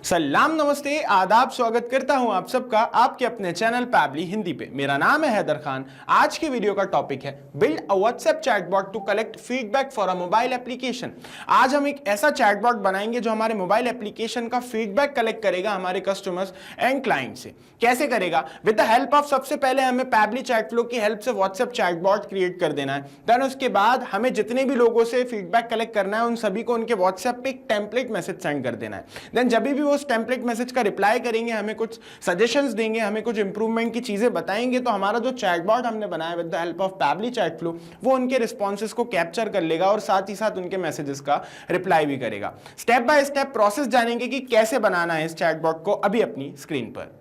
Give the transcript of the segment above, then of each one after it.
सलाम नमस्ते आदाब, स्वागत करता हूं आप सबका आपके अपने चैनल पैबली हिंदी पे। मेरा नाम है हैदर खान। आज की वीडियो का टॉपिक है build a WhatsApp chatbot to collect feedback for a mobile application. आज हम एक ऐसा चैटबॉट बनाएंगे जो हमारे मोबाइल एप्लीकेशन का फीडबैक कलेक्ट करेगा हमारे कस्टमर्स एंड क्लाइंट से। कैसे करेगा? विद द हेल्प ऑफ, सबसे पहले हमें पैबली चैट फ्लो की हेल्प से व्हाट्सएप चैटबॉट क्रिएट कर देना है। देन उसके बाद हमें जितने भी लोगों से फीडबैक कलेक्ट करना है उन सभी को उनके व्हाट्सएप पे एक टेम्पलेट मैसेज सेंड कर देना है। देन जब भी वो उस टेम्पलेट मैसेज का रिप्लाई करेंगे, हमें कुछ सजेशंस देंगे, हमें कुछ इंप्रूवमेंट की चीजें बताएंगे, तो हमारा जो चैटबॉट हमने बनाया with the help of Pabbly chat flow वो उनके रिस्पॉन्सेस को कैप्चर कर लेगा और साथ ही साथ उनके मैसेजेस का रिप्लाई भी करेगा। स्टेप बाय स्टेप प्रोसेस जानेंगे कि कैसे बनाना है इस चैटबॉट को अभी अपनी स्क्रीन पर।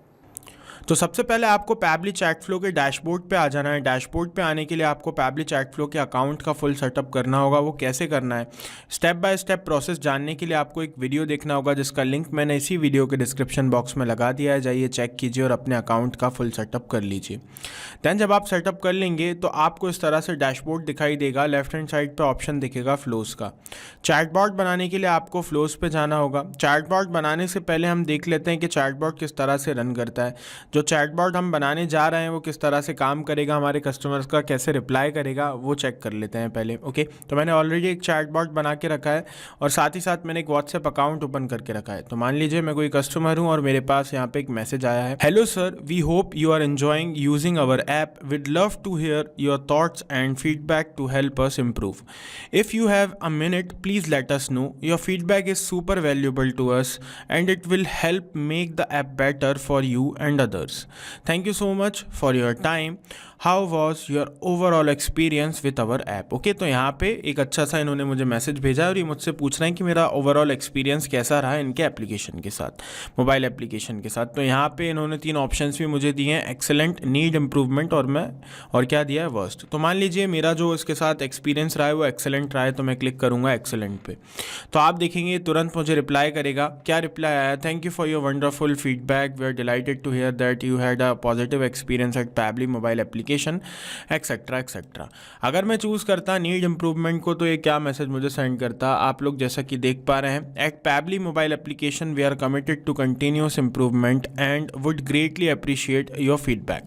तो सबसे पहले आपको पैबली चैट फ्लो के डैशबोर्ड पे आ जाना है। डैशबोर्ड पे आने के लिए आपको पैबली चैट फ्लो के अकाउंट का फुल सेटअप करना होगा। वो कैसे करना है, स्टेप बाय स्टेप प्रोसेस जानने के लिए आपको एक वीडियो देखना होगा जिसका लिंक मैंने इसी वीडियो के डिस्क्रिप्शन बॉक्स में लगा दिया है। जाइए चेक कीजिए और अपने अकाउंट का फुल सेटअप कर लीजिए। दैन जब आप सेटअप कर लेंगे तो आपको इस तरह से डैशबोर्ड दिखाई देगा। लेफ्ट हैंड साइड पर ऑप्शन दिखेगा फ्लोज का। चैटबॉट बनाने के लिए आपको फ्लोज पे जाना होगा। चैटबॉट बनाने से पहले हम देख लेते हैं कि चैटबॉट किस तरह से रन करता है। जो चैटबॉट हम बनाने जा रहे हैं वो किस तरह से काम करेगा, हमारे कस्टमर्स का कैसे रिप्लाई करेगा, वो चेक कर लेते हैं पहले। ओके, तो मैंने ऑलरेडी एक चैटबॉट बना के रखा है और साथ ही साथ मैंने एक व्हाट्सएप अकाउंट ओपन करके रखा है। तो मान लीजिए मैं कोई कस्टमर हूं और मेरे पास यहाँ पे एक मैसेज आया है, hello sir, we hope you are enjoying using our app, we'd love to hear your thoughts and feedback to help us improve. If you have a minute please let us know, your feedback is super valuable to us and it will help make the app better for you and others. Thank you so much for your time. How was your overall experience with our app? Okay, तो यहाँ पे एक अच्छा सा इन्होंने मुझे message भेजा और ये मुझसे पूछ रहे हैं कि मेरा ओवरऑल एक्सपीरियंस कैसा रहा इनके एप्लीकेशन के साथ, मोबाइल एप्लीकेशन के साथ। तो यहाँ पे इन्होंने 3 ऑप्शंस भी मुझे दिए हैं, एक्सेलेंट, नीड इम्प्रूवमेंट और क्या दिया है, वर्स्ट। तो मान लीजिए मेरा जो इसके साथ एक्सपीरियंस रहा है वो एक्सेलेंट रहा है, तो मैं क्लिक करूँगा एक्सेलेंट पे। तो आप देखेंगे तुरंत मुझे रिप्लाई करेगा। क्या रिप्लाई आया? Thank you for your wonderful feedback, we are delighted to hear that you had a positive experience at Pabbly mobile application etcetera etcetera. अगर मैं चूज़ करता नीड इम्प्रूवमेंट को तो ये क्या मैसेज मुझे सेंड करता, आप लोग जैसा कि देख पा रहे हैं, at Pabbly mobile application we are committed to continuous improvement and would greatly appreciate your feedback.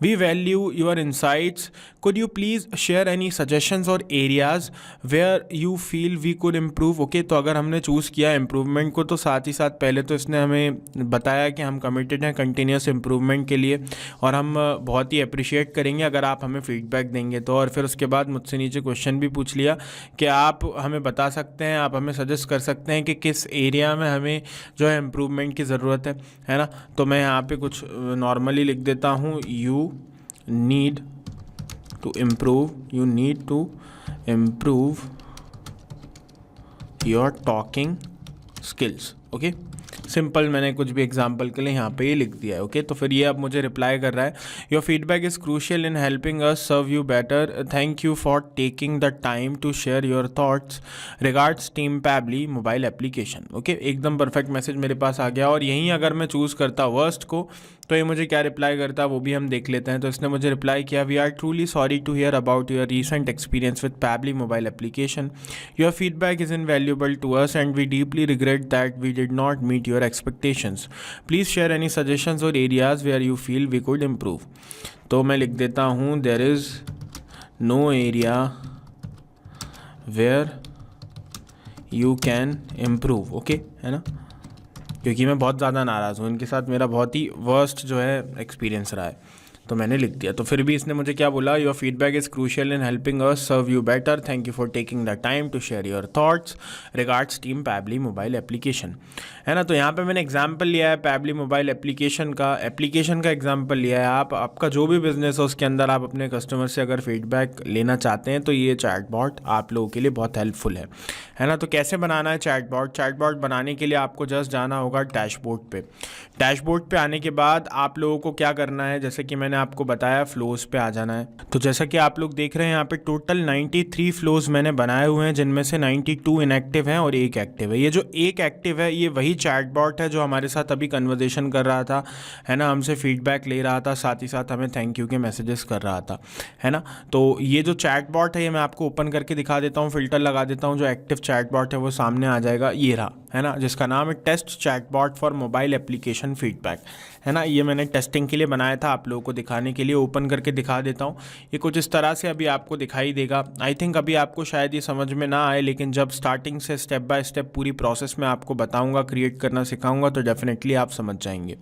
We value your insights, could you please share any suggestions or areas where you feel we could improve? Okay, तो अगर हमने choose किया improvement को तो साथ ही साथ पहले तो इसने हमें बताया कि हम कमिटेड हैं कंटिन्यूस इम्प्रूवमेंट के लिए और हम बहुत ही अप्रिशिएट करेंगे अगर आप हमें फीडबैक देंगे तो। और फिर उसके बाद मुझसे नीचे क्वेश्चन भी पूछ लिया कि आप हमें बता सकते हैं, आप हमें सजेस्ट कर सकते हैं कि किस एरिया में हमें जो है इम्प्रूवमेंट की ज़रूरत है ना। तो मैं यहाँ पे कुछ नॉर्मली लिख देता हूँ, you need to improve your talking skills। Okay, simple मैंने कुछ भी एग्जांपल के लिए यहाँ पे ये लिख दिया है। ओके, तो फिर ये अब मुझे रिप्लाई कर रहा है, your feedback is crucial in helping us serve you better, thank you for taking the time to share your thoughts, regards team Pabbly mobile application. Okay, एकदम परफेक्ट मैसेज मेरे पास आ गया। और यहीं अगर मैं चूज़ करता वर्स्ट को तो ये मुझे क्या रिप्लाई करता वो भी हम देख लेते हैं। तो इसने मुझे रिप्लाई किया, we are truly sorry to hear about your recent experience with Pabbly mobile application, your feedback is invaluable to us and we deeply regret that we did not meet your expectations. Please share any suggestions or areas where you feel we could improve. तो मैं लिख देता हूँ, there is no area where you can improve. Okay, है ना, क्योंकि मैं बहुत ज़्यादा नाराज़ हूँ, इनके साथ मेरा बहुत ही वर्स्ट जो है एक्सपीरियंस रहा है, तो मैंने लिख दिया। तो फिर भी इसने मुझे क्या बोला, your feedback is crucial in helping us serve you better, thank you for taking the time to share your thoughts, regards team Pabbly mobile application, है ना। तो यहाँ पे मैंने एग्जांपल लिया है पैबली मोबाइल एप्लीकेशन का एग्जांपल लिया है। आपका जो भी बिजनेस हो उसके अंदर आप अपने कस्टमर से अगर फीडबैक लेना चाहते हैं तो ये चैटबॉट आप लोगों के लिए बहुत हेल्पफुल है ना। तो कैसे बनाना है चैटबॉट बनाने के लिए आपको जस्ट जाना होगा डैशबोर्ड पे। डैशबोर्ड पे आने के बाद आप लोगों को क्या करना है, जैसे कि मैंने आपको बताया फ्लोज पे आ जाना है। तो जैसा कि आप लोग देख रहे हैं यहाँ पे टोटल 93 फ्लोज मैंने बनाए हुए हैं, जिनमें से 92 इनएक्टिव हैं और एक एक्टिव है। ये जो एक एक्टिव है ये वही चैटबॉट है जो हमारे साथ अभी कन्वर्सेशन कर रहा था, है ना, हमसे फीडबैक ले रहा था, साथ ही साथ हमें थैंक यू के मैसेजेस कर रहा था, है ना। तो ये जो चैटबॉट है ये मैं आपको ओपन करके दिखा देता हूँ, फिल्टर लगा देता हूँ, जो एक्टिव चैटबॉट है वो सामने आ जाएगा, ये रहा, है ना, जिसका नाम है test chatbot for mobile application feedback, है ना। ये मैंने टेस्टिंग के लिए बनाया था, आप लोगों को दिखाने के लिए। ओपन करके दिखा देता हूँ। ये कुछ इस तरह से अभी आपको दिखाई देगा। आई थिंक अभी आपको शायद ये समझ में ना आए, लेकिन जब स्टार्टिंग से स्टेप बाय स्टेप पूरी प्रोसेस में आपको बताऊँगा, क्रिएट करना सिखाऊँगा, तो डेफिनेटली आप समझ जाएंगे।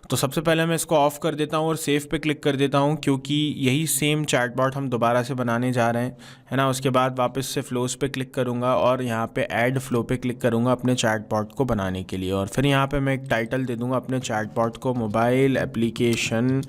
तो सबसे पहले मैं इसको ऑफ़ कर देता हूँ और सेव पे क्लिक कर देता हूँ, क्योंकि यही सेम चैटबॉट हम दोबारा से बनाने जा रहे हैं, है ना। उसके बाद वापस से फ्लोज पे क्लिक करूँगा और यहाँ पे ऐड फ्लो पे क्लिक करूँगा अपने चैटबॉट को बनाने के लिए, और फिर यहाँ पे मैं एक टाइटल दे दूँगा अपने चैटबॉट को, मोबाइल एप्लीकेशन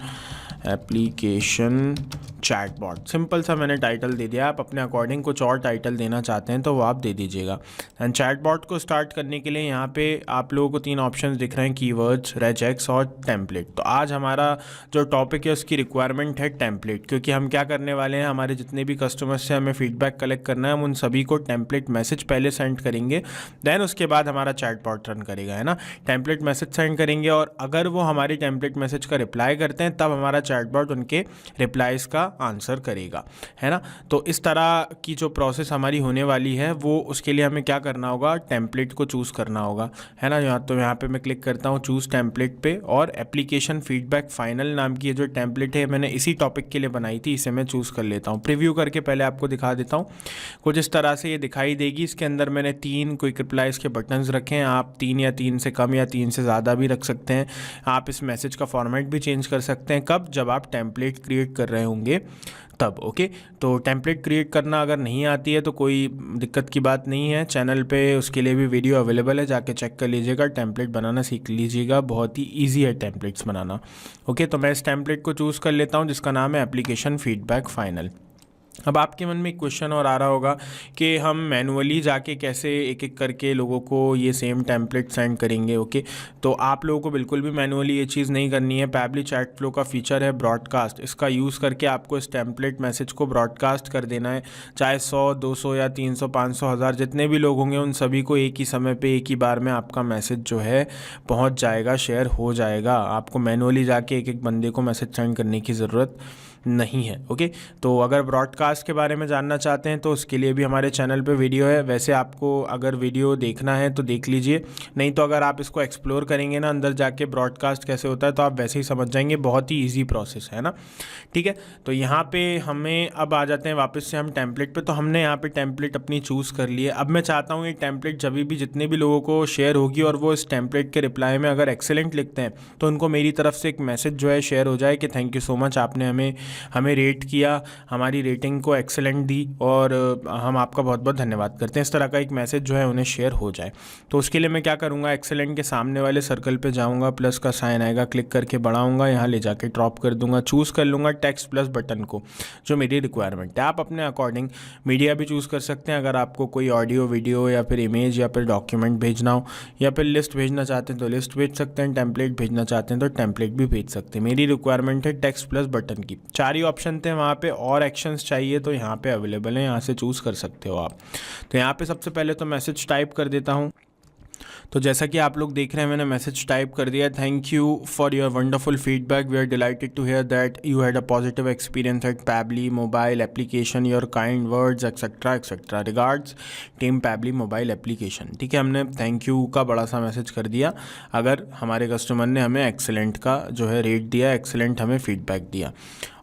चैटबॉट। सिंपल सा मैंने टाइटल दे दिया। आप अपने अकॉर्डिंग कुछ और टाइटल देना चाहते हैं तो वो आप दे दीजिएगा। एंड चैटबॉट को स्टार्ट करने के लिए यहाँ पे आप लोगों को 3 ऑप्शंस दिख रहे हैं, कीवर्ड्स, रेजेक्स और टेम्पलेट। तो आज हमारा जो टॉपिक है उसकी रिक्वायरमेंट है टेम्पलेट, क्योंकि हम क्या करने वाले हैं, हमारे जितने भी कस्टमर्स से हमें फीडबैक कलेक्ट करना है, हम उन सभी को टेम्पलेट मैसेज पहले सेंड करेंगे, देन उसके बाद हमारा चैटबॉट रन करेगा, है ना। टेम्पलेट मैसेज सेंड करेंगे और अगर वो हमारे टेम्पलेट मैसेज का रिप्लाई करते हैं तब हमारा चैटबॉट उनके रिप्लाईज का आंसर करेगा, है ना। तो इस तरह की जो प्रोसेस हमारी होने वाली है वो, उसके लिए हमें क्या करना होगा, टेम्पलेट को चूज़ करना होगा, है ना। तो यहाँ पे मैं क्लिक करता हूँ चूज़ टेम्पलेट पे, और एप्लीकेशन फीडबैक फाइनल नाम की ये जो टेम्पलेट है मैंने इसी टॉपिक के लिए बनाई थी, इसे मैं चूज़ कर लेता हूँ। प्रीव्यू करके पहले आपको दिखा देता हूँ। कुछ इस तरह से ये दिखाई देगी। इसके अंदर मैंने 3 क्विक रिप्लाइज के बटन्स रखे हैं। आप 3 या 3 से कम या 3 से ज़्यादा भी रख सकते हैं। आप इस मैसेज का फॉर्मेट भी चेंज कर सकते हैं, कब, जब आप टेम्पलेट क्रिएट कर रहे होंगे तब। ओके, तो टेम्पलेट क्रिएट करना अगर नहीं आती है तो कोई दिक्कत की बात नहीं है, चैनल पे उसके लिए भी वीडियो अवेलेबल है, जाके चेक कर लीजिएगा। टेम्पलेट बनाना सीख लीजिएगा, बहुत ही इजी है टेम्पलेट्स बनाना। ओके, तो मैं इस टेम्पलेट को चूज़ कर लेता हूँ जिसका नाम है एप्लीकेशन फीडबैक फाइनल। अब आपके मन में एक क्वेश्चन और आ रहा होगा कि हम मैनुअली जाके कैसे एक एक करके लोगों को ये सेम टेम्पलेट सेंड करेंगे। ओके, तो आप लोगों को बिल्कुल भी मैनुअली ये चीज़ नहीं करनी है। पैबली चैट फ्लो का फीचर है ब्रॉडकास्ट, इसका यूज़ करके आपको इस टेम्पलेट मैसेज को ब्रॉडकास्ट कर देना है। चाहे 100, 200 या 300, 500, 1000 जितने भी लोग होंगे उन सभी को एक ही समय पे एक ही बार में आपका मैसेज जो है पहुँच जाएगा, शेयर हो जाएगा। आपको मैनुअली जाके एक एक बंदे को मैसेज सेंड करने की ज़रूरत नहीं है। ओके, तो अगर ब्रॉडकास्ट के बारे में जानना चाहते हैं तो उसके लिए भी हमारे चैनल पे वीडियो है। वैसे आपको अगर वीडियो देखना है तो देख लीजिए, नहीं तो अगर आप इसको एक्सप्लोर करेंगे ना अंदर जाके ब्रॉडकास्ट कैसे होता है तो आप वैसे ही समझ जाएंगे। बहुत ही ईजी प्रोसेस है ना, ठीक है। तो यहाँ पे हमें अब आ जाते हैं वापस से हम टेम्पलेट पे। तो हमने यहाँ पे टेम्पलेट अपनी चूज़ कर ली है। अब मैं चाहता हूँ ये टेम्पलेट जब भी जितने भी लोगों को शेयर होगी और वो इस टेम्पलेट के रिप्लाई में अगर एक्सेलेंट लिखते हैं तो उनको मेरी तरफ से एक मैसेज जो है शेयर हो जाए कि थैंक यू सो मच, आपने हमें रेट किया, हमारी रेटिंग को एक्सेलेंट दी और हम आपका बहुत बहुत धन्यवाद करते हैं। इस तरह का एक मैसेज जो है उन्हें शेयर हो जाए। तो उसके लिए मैं क्या करूँगा, एक्सेलेंट के सामने वाले सर्कल पे जाऊँगा, प्लस का साइन आएगा, क्लिक करके बढ़ाऊँगा, यहाँ ले जाके ड्रॉप कर दूँगा, चूज़ कर लूँगा टेक्स्ट प्लस बटन को जो मेरी रिक्वायरमेंट है। आप अपने अकॉर्डिंग मीडिया भी चूज़ कर सकते हैं। अगर आपको कोई ऑडियो, वीडियो या फिर इमेज या फिर डॉक्यूमेंट भेजना हो या फिर लिस्ट भेजना चाहते हैं तो लिस्ट भेज सकते हैं, टेम्पलेट भेजना चाहते हैं तो टेम्पलेट भी भेज सकते हैं। मेरी रिक्वायरमेंट है टेक्स्ट प्लस बटन की। 4 ही ऑप्शन थे वहाँ पे, और एक्शंस चाहिए तो यहाँ पे अवेलेबल है, यहाँ से चूज़ कर सकते हो आप। तो यहाँ पे सबसे पहले तो मैसेज टाइप कर देता हूँ। तो जैसा कि आप लोग देख रहे हैं मैंने मैसेज टाइप कर दिया, thank you for your wonderful feedback, we are delighted to hear that you had a positive experience at Pabbly mobile application, your kind words etcetera etcetera, regards team Pabbly mobile application. ठीक है, हमने thank you का बड़ा सा message कर दिया अगर हमारे कस्टमर ने हमें एक्सेलेंट का जो है रेट दिया, एक्सेलेंट हमें फीडबैक दिया।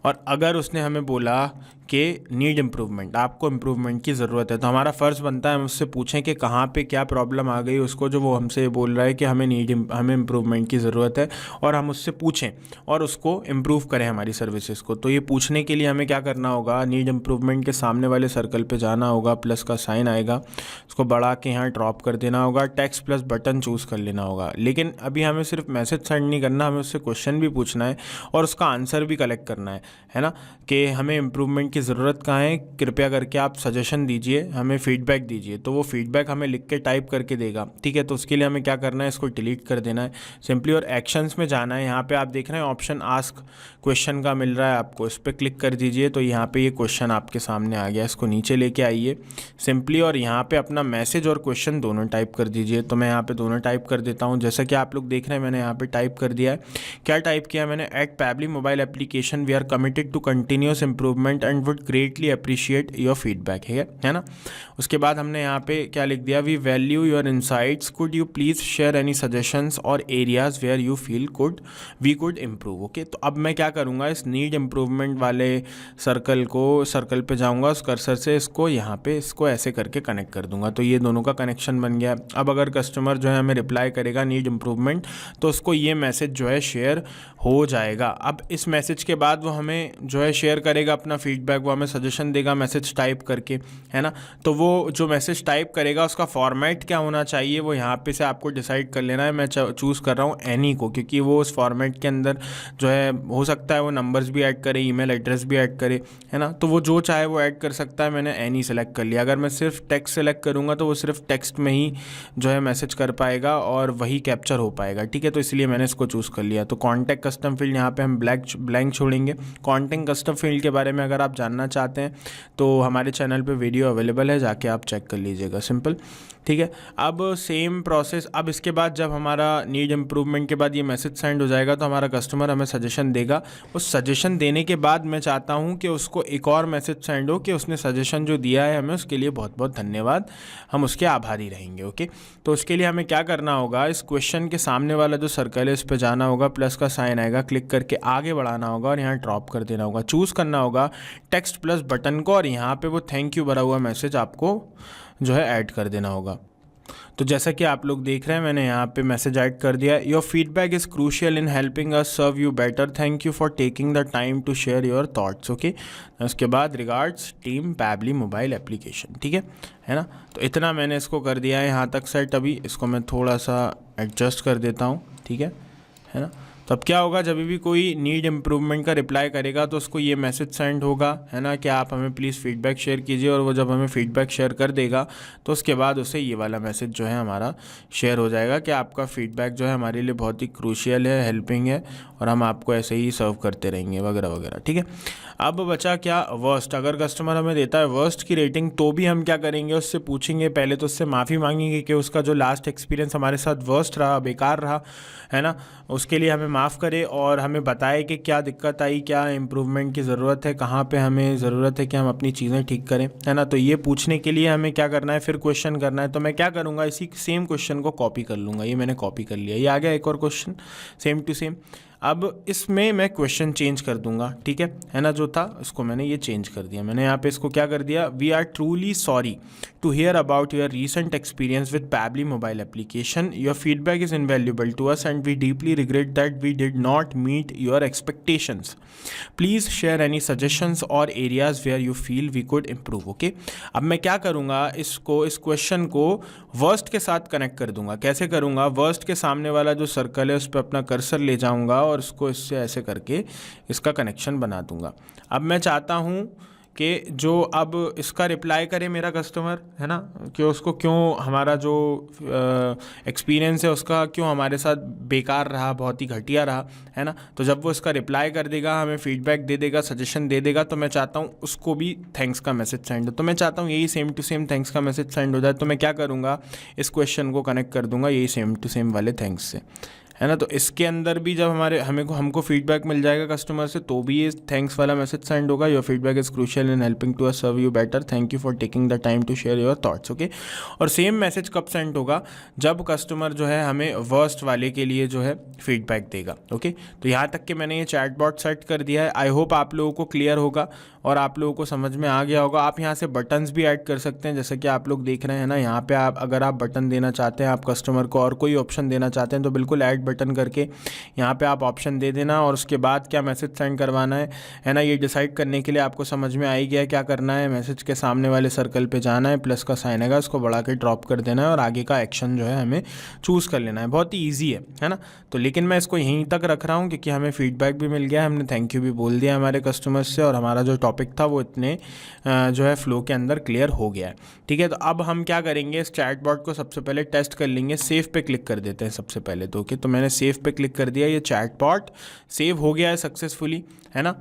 और अगर उसने हमें बोला कि नीड इम्प्रूवमेंट, आपको इम्प्रूवमेंट की ज़रूरत है, तो हमारा फ़र्ज़ बनता है हम उससे पूछें कि कहाँ पे क्या प्रॉब्लम आ गई उसको, जो वो हमसे बोल रहा है कि हमें इम्प्रूवमेंट की ज़रूरत है, और हम उससे पूछें और उसको इम्प्रूव करें हमारी सर्विसेज को। तो ये पूछने के लिए हमें क्या करना होगा, नीड इम्प्रूवमेंट के सामने वाले सर्कल पे जाना होगा, प्लस का साइन आएगा, उसको बढ़ा के यहाँ ड्रॉप कर देना होगा, टेक्स्ट प्लस बटन चूज़ कर लेना होगा। लेकिन अभी हमें सिर्फ मैसेज सेंड नहीं करना, हमें उससे क्वेश्चन भी पूछना है और उसका आंसर भी कलेक्ट करना है ना, कि हमें इम्प्रूवमेंट की ज़रूरत कहाँ है, कृपया करके आप सजेशन दीजिए, हमें फीडबैक दीजिए। तो वो फीडबैक हमें लिख के टाइप करके देगा। ठीक है, तो उसके लिए हमें क्या करना है, इसको डिलीट कर देना है सिंपली और एक्शंस में जाना है। यहाँ पे आप देख रहे हैं ऑप्शन आस्क क्वेश्चन का मिल रहा है आपको, इस पर क्लिक कर दीजिए तो यहाँ पे ये क्वेश्चन आपके सामने आ गया। इसको नीचे लेके आइए सिंपली और यहाँ पे अपना मैसेज और क्वेश्चन दोनों टाइप कर दीजिए। तो मैं यहाँ पे दोनों टाइप कर देता हूँ। जैसा कि आप लोग देख रहे हैं मैंने यहाँ पे टाइप कर दिया है। क्या टाइप किया मैंने? At Pabbly mobile application we are committed to continuous improvement and would greatly appreciate your feedback, है ना। उसके बाद हमने यहाँ पे क्या लिख दिया? We value your insights, could you please share any suggestions or areas where you feel we could improve. Okay, तो अब मैं क्या करूँगा, इस नीड इम्प्रूवमेंट वाले सर्कल पे जाऊँगा, उस कर्सर से इसको यहाँ पे इसको ऐसे करके कनेक्ट कर दूंगा। तो ये दोनों का कनेक्शन बन गया। अब अगर कस्टमर जो है हमें रिप्लाई करेगा नीड इम्प्रूवमेंट, तो उसको ये मैसेज जो है शेयर हो जाएगा। अब इस मैसेज के बाद वो हमें जो है शेयर करेगा अपना फीडबैक, वो हमें सजेशन देगा मैसेज टाइप करके, है ना। तो वो जो मैसेज टाइप करेगा उसका फॉर्मेट क्या होना चाहिए वो यहाँ पे से आपको डिसाइड कर लेना है। मैं चूज़ कर रहा हूँ एनी को, क्योंकि वो उस फॉर्मेट के अंदर जो है हो सकता है वो नंबर्स भी ऐड करे, ईमेल एड्रेस भी ऐड करे, है ना। तो वो जो चाहे वो ऐड कर सकता है। मैंने एनी सेलेक्ट कर लिया। अगर मैं सिर्फ टेक्स्ट सेलेक्ट करूँगा तो वो सिर्फ टेक्स्ट में ही जो है मैसेज कर पाएगा और वही कैप्चर हो पाएगा, ठीक है। तो इसलिए मैंने इसको चूज़ कर लिया। तो कॉन्टैक्ट कस्टम फील्ड यहाँ पे हम ब्लैंक छोड़ेंगे। कॉन्टैक्ट कस्टम फील्ड के बारे में अगर आप जानना चाहते हैं तो हमारे चैनल पे वीडियो अवेलेबल है, जाके आप चेक कर लीजिएगा, सिंपल, ठीक है। अब सेम प्रोसेस, अब इसके बाद जब हमारा नीड इम्प्रूवमेंट के बाद ये मैसेज सेंड हो जाएगा तो हमारा कस्टमर हमें सजेशन देगा। उस सजेशन देने के बाद मैं चाहता हूँ कि उसको एक और मैसेज सेंड हो कि उसने सजेशन जो दिया है हमें उसके लिए बहुत बहुत धन्यवाद, हम उसके आभारी रहेंगे। ओके, तो उसके लिए हमें क्या करना होगा, इस क्वेश्चन के सामने वाला जो सर्कल है इस पर जाना होगा, प्लस का साइन आएगा, क्लिक करके आगे बढ़ाना होगा और यहाँ ड्रॉप कर देना होगा। चूज़ करना होगा टेक्स्ट प्लस बटन को और यहाँ पे वो थैंक यू भरा हुआ मैसेज आपको जो है ऐड कर देना होगा। तो जैसा कि आप लोग देख रहे हैं मैंने यहाँ पे मैसेज ऐड कर दिया। Your feedback is crucial in helping us serve you better, thank you for taking the time to share your thoughts. Okay, उसके बाद regards team Pabbly mobile application, ठीक है ना। तो इतना मैंने इसको कर दिया है यहाँ तक सेट। अभी इसको मैं थोड़ा सा एडजस्ट कर देता हूँ, ठीक है ना। तो अब क्या होगा, जब भी कोई नीड इम्प्रूवमेंट का रिप्लाई करेगा तो उसको ये मैसेज सेंड होगा, है ना, कि आप हमें प्लीज़ फीडबैक शेयर कीजिए। और वो जब हमें फीडबैक शेयर कर देगा तो उसके बाद उसे ये वाला मैसेज जो है हमारा शेयर हो जाएगा कि आपका फीडबैक जो है हमारे लिए बहुत ही क्रूशियल है, हेल्पिंग है और हम आपको ऐसे ही सर्व करते रहेंगे वगैरह वगैरह, ठीक है। अब बचा क्या, वर्स्ट। अगर कस्टमर हमें देता है वर्स्ट की रेटिंग तो भी हम क्या करेंगे, उससे पूछेंगे पहले, तो उससे माफ़ी मांगेंगे कि उसका जो लास्ट एक्सपीरियंस हमारे साथ वर्स्ट रहा, बेकार रहा, है ना, उसके लिए हमें माफ़ करे और हमें बताए कि क्या दिक्कत आई, क्या इम्प्रूवमेंट की ज़रूरत है, कहाँ पे हमें ज़रूरत है कि हम अपनी चीज़ें ठीक करें, है ना। तो ये पूछने के लिए हमें क्या करना है, फिर क्वेश्चन करना है। तो मैं क्या करूँगा, इसी सेम क्वेश्चन को कॉपी कर लूँगा। ये मैंने कॉपी कर लिया। ये आ गया एक और क्वेश्चन सेम टू सेम। अब इसमें मैं क्वेश्चन चेंज कर दूंगा, ठीक है ना। जो था उसको मैंने ये चेंज कर दिया। मैंने यहाँ पे इसको क्या कर दिया, we are truly sorry to hear about your recent experience with Pabbly mobile application, your feedback is invaluable to us and we deeply regret that we did not meet your expectations, please share any suggestions or areas where you feel we could improve. Okay, अब मैं क्या करूँगा, इस question को worst के साथ connect कर दूंगा। कैसे करूँगा, वर्स्ट के सामने वाला जो सर्कल है उस पर अपना कर्सर ले जाऊँगा और उसको इससे ऐसे करके इसका कनेक्शन बना दूंगा। अब मैं चाहता हूँ कि जो अब इसका रिप्लाई करे मेरा कस्टमर, है ना, कि उसको क्यों हमारा जो एक्सपीरियंस है उसका क्यों हमारे साथ बेकार रहा, बहुत ही घटिया रहा, है ना। तो जब वो इसका रिप्लाई कर देगा, हमें फीडबैक दे देगा, सजेशन दे देगा, तो मैं चाहता हूँ उसको भी थैंक्स का मैसेज सेंड हो। तो मैं चाहता हूँ यही सेम टू सेम थैंक्स का मैसेज सेंड हो जाए। तो मैं क्या करूँगा, इस क्वेश्चन को कनेक्ट कर दूंगा यही सेम टू सेम वाले थैंक्स से, है ना। तो इसके अंदर भी जब हमको फीडबैक मिल जाएगा कस्टमर से तो भी ये थैंक्स वाला मैसेज सेंड होगा। Your feedback is crucial in helping to us serve you better, thank you for taking the time to share your thoughts. Okay, और सेम मैसेज कब सेंड होगा, जब कस्टमर जो है हमें वर्स्ट वाले के लिए जो है फीडबैक देगा। ओके, तो यहाँ तक कि मैंने ये चैटबॉट सेट कर दिया है। आई होप आप लोगों को क्लियर होगा और आप लोगों को समझ में आ गया होगा। आप यहाँ से बटन्स भी ऐड कर सकते हैं, जैसे कि आप लोग देख रहे हैं ना, यहाँ पे आप अगर आप बटन देना चाहते हैं, आप कस्टमर को और कोई ऑप्शन देना चाहते हैं तो बिल्कुल ऐड बटन करके यहाँ पे आप ऑप्शन दे देना और उसके बाद क्या मैसेज सेंड करवाना है ना, ये डिसाइड करने के लिए आपको समझ में आ ही गया क्या करना है। मैसेज के सामने वाले सर्कल पे जाना है, प्लस का साइन आएगा, उसको बढ़ा के ड्रॉप कर देना है और आगे का एक्शन जो है हमें चूज़ कर लेना है। बहुत ही ईजी है ना। तो लिख लेकिन मैं इसको यहीं तक रख रहा हूँ क्योंकि हमें फीडबैक भी मिल गया, हमने थैंक यू भी बोल दिया हमारे कस्टमर्स से, और हमारा जो टॉपिक था वो इतने जो है फ्लो के अंदर क्लियर हो गया है। ठीक है, तो अब हम क्या करेंगे, इस चैटबॉट को सबसे पहले टेस्ट कर लेंगे। सेव पे क्लिक कर देते हैं सबसे पहले तो। ओके, तो मैंने सेव पे क्लिक कर दिया, ये चैटबॉट सेव हो गया है सक्सेसफुली, है ना।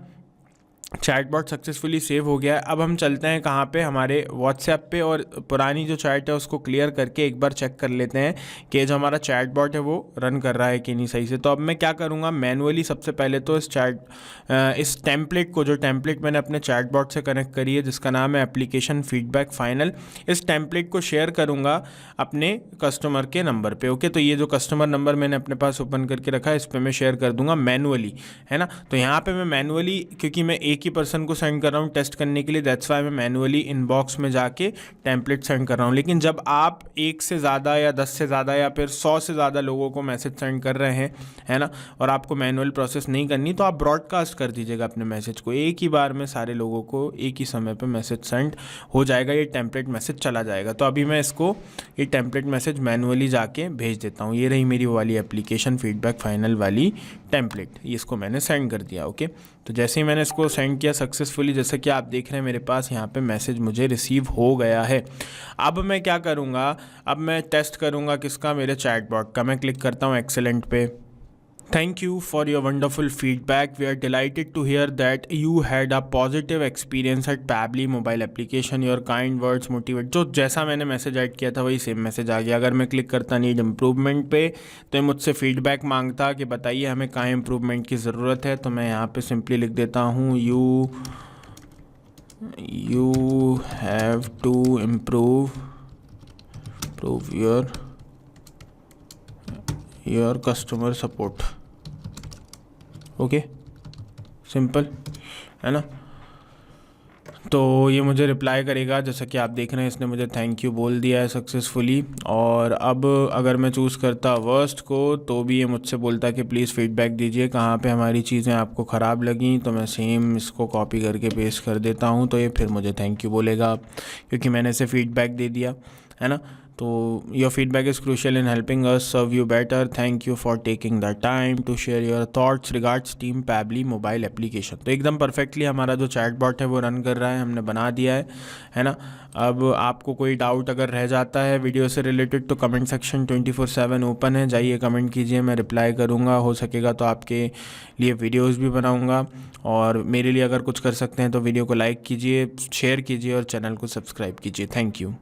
चैटबॉट सक्सेसफुली सेव हो गया है। अब हम चलते हैं कहाँ पे, हमारे व्हाट्सएप पे, और पुरानी जो चैट है उसको क्लियर करके एक बार चेक कर लेते हैं कि जो हमारा चैटबॉट है वो रन कर रहा है कि नहीं सही से। तो अब मैं क्या करूँगा, मैनुअली सबसे पहले तो इस टेम्पलेट को, जो टेम्पलेट मैंने अपने चैटबॉट से कनेक्ट करी है जिसका नाम है एप्लीकेशन फीडबैक फाइनल, इस टेम्पलेट को शेयर करूँगा अपने कस्टमर के नंबर पे। ओके, तो ये जो कस्टमर नंबर मैंने अपने पास ओपन करके रखा है इस पर मैं शेयर कर दूंगा मैनुअली, है ना। तो यहाँ पे मैं मैनुअली, क्योंकि मैं एक ही पर्सन को सेंड कर रहा हूँ टेस्ट करने के लिए, दैट्स वाई मैं मैनुअली इनबॉक्स में जाके टेम्पलेट सेंड कर रहा हूँ। लेकिन जब आप 1 से ज़्यादा या 10 से ज़्यादा या फिर 100 से ज़्यादा लोगों को मैसेज सेंड कर रहे हैं, है ना, और आपको मैनुअल प्रोसेस नहीं करनी, तो आप ब्रॉडकास्ट कर दीजिएगा अपने मैसेज को, एक ही बार में सारे लोगों को एक ही समय पर मैसेज सेंड हो जाएगा, ये टेम्पलेट मैसेज चला जाएगा। तो अभी मैं इसको ये टेम्पलेट मैसेज मैनुअली जाके भेज देता हूँ। ये रही मेरी वो वाली एप्लीकेशन फीडबैक फाइनल वाली टेम्पलेट, ये इसको मैंने सेंड कर दिया। ओके, तो जैसे ही मैंने इसको सेंड किया सक्सेसफुली, जैसे कि आप देख रहे हैं मेरे पास यहाँ पे मैसेज मुझे रिसीव हो गया है। अब मैं क्या करूँगा, अब मैं टेस्ट करूँगा किसका, मेरे चैटबॉट का। मैं क्लिक करता हूँ एक्सेलेंट पे। Thank you for your wonderful feedback. We are delighted to hear that you had a positive experience at Pabbly mobile application. Your kind words motivate. जो जैसा मैंने मैसेज ऐड किया था वही सेम मैसेज आ गया। अगर मैं क्लिक करता नीड इम्प्रूवमेंट पे तो ये मुझसे फीडबैक मांगता कि बताइए हमें कहाँ इम्प्रूवमेंट की ज़रूरत है। तो मैं यहाँ पे सिंपली लिख देता हूँ you have to improve your customer support. Okay, simple, है ना। तो ये मुझे रिप्लाई करेगा, जैसा कि आप देख रहे हैं इसने मुझे थैंक यू बोल दिया है सक्सेसफुली। और अब अगर मैं चूज़ करता वर्स्ट को तो भी ये मुझसे बोलता कि प्लीज़ फीडबैक दीजिए कहाँ पे हमारी चीज़ें आपको ख़राब लगी। तो मैं सेम इसको कॉपी करके पेस्ट कर देता हूँ, तो ये फिर मुझे थैंक यू बोलेगा क्योंकि मैंने इसे फीडबैक दे दिया, है ना। तो your feedback is crucial in helping us serve you better, thank you for taking the time to share your thoughts regards team Pabbly mobile application. तो एकदम परफेक्टली हमारा जो चैटबॉट है वो रन कर रहा है, हमने बना दिया है ना। अब आपको कोई डाउट अगर रह जाता है वीडियो से रिलेटेड तो कमेंट सेक्शन 24/7 ओपन है, जाइए कमेंट कीजिए, मैं रिप्लाई करूँगा। हो सकेगा तो आपके लिए वीडियोज़ भी बनाऊँगा, और मेरे लिए अगर कुछ कर सकते हैं तो वीडियो को लाइक कीजिए, शेयर कीजिए और चैनल को सब्सक्राइब कीजिए। Thank you.